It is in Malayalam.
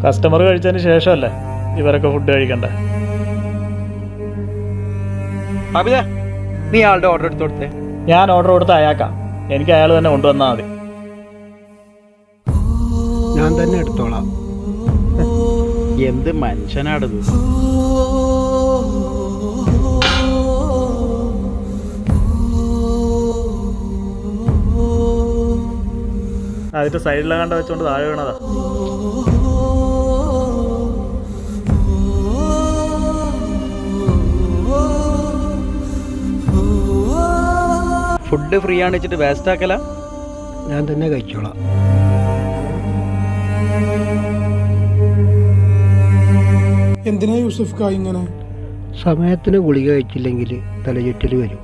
കസ്റ്റമർ കഴിച്ചതിന് ശേഷമല്ലേ ഇവരൊക്കെ ഫുഡ് കഴിക്കണ്ടേ? അഭിത, നീ ആളുടെ ഓർഡർ എടുത്തു കൊടുത്തേ. ഞാൻ ഓർഡർ കൊടുത്ത അയാൾക്കാ, എനിക്ക് അയാൾ തന്നെ കൊണ്ടുവന്നാൽ മതി. ഞാൻ തന്നെ എടുത്തോളാം. എന്ത് മനുഷ്യനാടത്. അതിന്റെ സൈഡിലെ കണ്ട വെച്ചോണ്ട് താഴെ വീണതാ. ഫുഡ് ഫ്രീ ആണ് വെച്ചിട്ട് വേസ്റ്റ് ആക്കല. ഞാൻ തന്നെ കഴിച്ചോളാം. എന്തിനാ യൂസഫ് കാ ഇങ്ങനെ? സമയത്തിന് ഗുളിക കഴിച്ചില്ലെങ്കിൽ തലചുറ്റൽ വരും.